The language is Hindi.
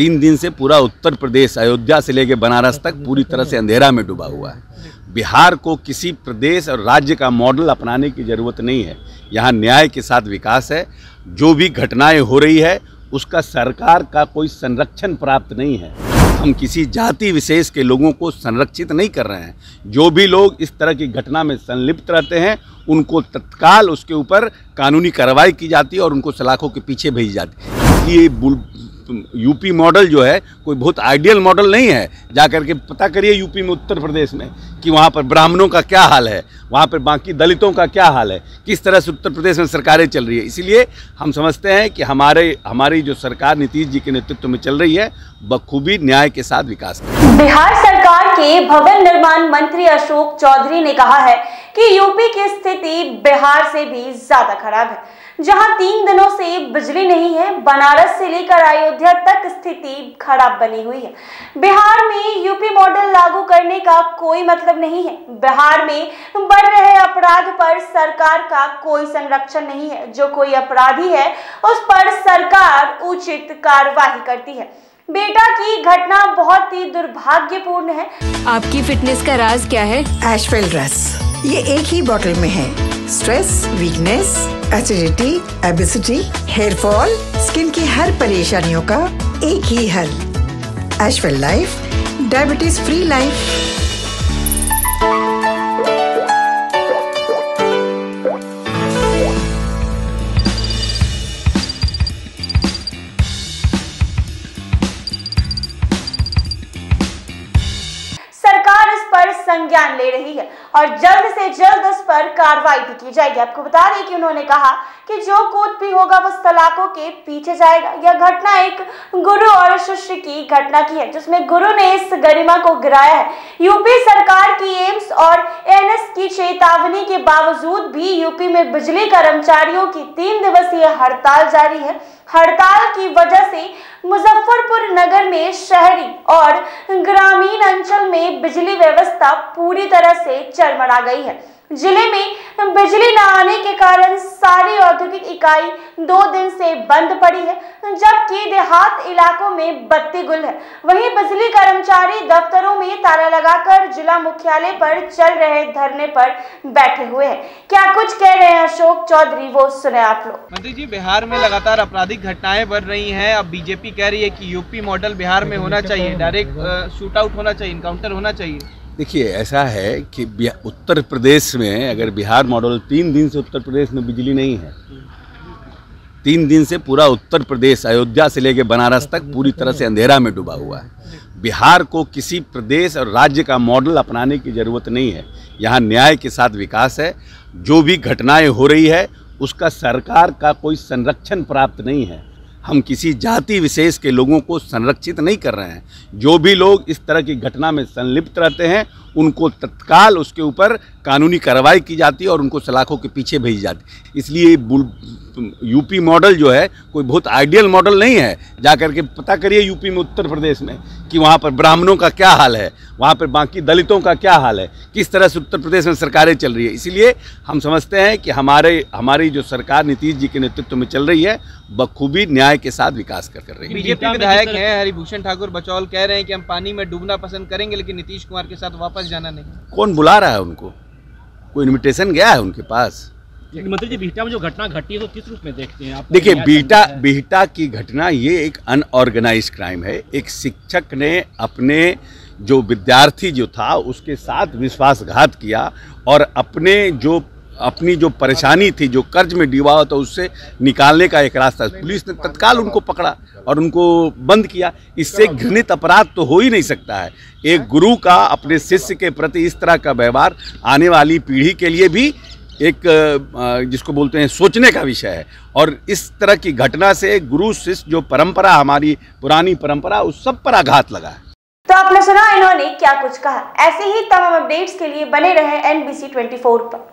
3 दिन से पूरा उत्तर प्रदेश अयोध्या से लेकर बनारस तक पूरी तरह से अंधेरा में डूबा हुआ है। बिहार को किसी प्रदेश और राज्य का मॉडल अपनाने की ज़रूरत नहीं है। यहाँ न्याय के साथ विकास है। जो भी घटनाएं हो रही है उसका सरकार का कोई संरक्षण प्राप्त नहीं है। हम किसी जाति विशेष के लोगों को संरक्षित नहीं कर रहे हैं। जो भी लोग इस तरह की घटना में संलिप्त रहते हैं उनको तत्काल उसके ऊपर कानूनी कार्रवाई की जाती है और उनको सलाखों के पीछे भेजी जाती है। इसलिए यूपी मॉडल जो है कोई बहुत आइडियल मॉडल नहीं है। जाकर के पता करिए यूपी में, उत्तर प्रदेश में, कि वहाँ पर ब्राह्मणों का क्या हाल है, वहाँ पर बाकी दलितों का क्या हाल है, किस तरह से उत्तर प्रदेश में सरकारें चल रही है। इसलिए हम समझते हैं कि हमारी जो सरकार नीतीश जी के नेतृत्व में चल रही है बखूबी न्याय के साथ विकास कर। बिहार सरकार के भवन निर्माण मंत्री अशोक चौधरी ने कहा है कि यूपी की स्थिति बिहार से भी ज्यादा खराब है। जहां 3 दिनों से बिजली नहीं है, बनारस से लेकर अयोध्या तक स्थिति खराब बनी हुई है। बिहार में यूपी मॉडल लागू करने का कोई मतलब नहीं है। बिहार में बढ़ रहे अपराध पर सरकार का कोई संरक्षण नहीं है। जो कोई अपराधी है उस पर सरकार उचित कार्रवाई करती है। बेटा की घटना बहुत ही दुर्भाग्यपूर्ण है। आपकी फिटनेस का राज क्या है? एशवेल रस, ये एक ही बोतल में है। Stress, weakness, acidity, obesity, hair fall, skin की हर परेशानियों का एक ही हल। एशवेल लाइफ, डायबिटीज फ्री लाइफ। संज्ञान ले रही है और जल्द से जल्द इस पर कार्रवाई भी की जाएगी। आपको बता दें कि उन्होंने कहा कि जो कूद भी होगा वो सलाखों के पीछे जाएगा। यह घटना एक गुरु और शिष्य की घटना की है, जिसमें गुरु ने इस गरिमा को गिराया है। यूपी सरकार की एम्स और एनएस की चेतावनी के बावजूद भी यूपी में बिजली कर्मचारियों की 3 दिवसीय हड़ताल जारी है। हड़ताल की वजह से मुजफ्फरपुर नगर में शहरी और ग्रामीण अंचल में बिजली व्यवस्था पूरी तरह से चरमरा गई है। जिले में बिजली न आने के कारण सारी औद्योगिक इकाई 2 दिन से बंद पड़ी है, जबकि देहात इलाकों में बत्ती गुल है। वहीं बिजली कर्मचारी दफ्तरों में ताला लगाकर जिला मुख्यालय पर चल रहे धरने पर बैठे हुए हैं। क्या कुछ कह रहे हैं अशोक चौधरी, वो सुने आप लोग। मंत्री जी, बिहार में लगातार आपराधिक घटनाएं बढ़ रही हैं। अब बीजेपी कह रही है कि यूपी मॉडल बिहार में होना चाहिए, डायरेक्ट शूट आउट होना चाहिए, इनकाउंटर होना चाहिए। देखिए, ऐसा है कि उत्तर प्रदेश में अगर बिहार मॉडल, 3 दिन से उत्तर प्रदेश में बिजली नहीं है। 3 दिन से पूरा उत्तर प्रदेश अयोध्या से लेकर बनारस तक पूरी तरह से अंधेरा में डूबा हुआ है। बिहार को किसी प्रदेश और राज्य का मॉडल अपनाने की ज़रूरत नहीं है। यहाँ न्याय के साथ विकास है। जो भी घटनाएं हो रही है उसका सरकार का कोई संरक्षण प्राप्त नहीं है। हम किसी जाति विशेष के लोगों को संरक्षित नहीं कर रहे हैं। जो भी लोग इस तरह की घटना में संलिप्त रहते हैं उनको तत्काल उसके ऊपर कानूनी कार्रवाई की जाती है और उनको सलाखों के पीछे भेजी जाती है। इसलिए यूपी मॉडल जो है कोई बहुत आइडियल मॉडल नहीं है। जाकर के पता करिए यूपी में, उत्तर प्रदेश में, कि वहाँ पर ब्राह्मणों का क्या हाल है, वहाँ पर बाकी दलितों का क्या हाल है, किस तरह से उत्तर प्रदेश में सरकारें चल रही है। इसलिए हम समझते हैं कि हमारी जो सरकार नीतीश जी के नेतृत्व में चल रही है बखूबी न्याय के साथ विकास कर रही है। बीजेपी विधायक हैं हरिभूषण ठाकुर बचौल, कह रहे हैं कि हम पानी में डूबना पसंद करेंगे लेकिन नीतीश कुमार के साथ वापस जाना नहीं। कौन बुला रहा है उनको? कोई इन्विटेशन गया है उनके पास? मंत्री जी, बिहटा में जो घटना घटी है तो किस रूप में देखते हैं आप? देखिए, बिहटा की घटना ये एक अनऑर्गेनाइज्ड क्राइम है। एक शिक्षक ने अपने जो विद्यार्थी जो था उसके साथ विश्वासघात किया और अपनी जो परेशानी थी, जो कर्ज में डूबा हुआ था, उससे निकालने का एक रास्ता। पुलिस ने तत्काल उनको पकड़ा और उनको बंद किया। इससे घृणित अपराध तो हो ही नहीं सकता है। एक गुरु का अपने शिष्य के प्रति इस तरह का व्यवहार आने वाली पीढ़ी के लिए भी एक जिसको बोलते हैं सोचने का विषय है। और इस तरह की घटना से गुरु शिष्य जो परंपरा, हमारी पुरानी परंपरा, उस सब पर आघात लगा है। तो आपने सुना इन्होंने क्या कुछ कहा। ऐसे ही तमाम अपडेट्स के लिए बने रहे NBC 24 पर।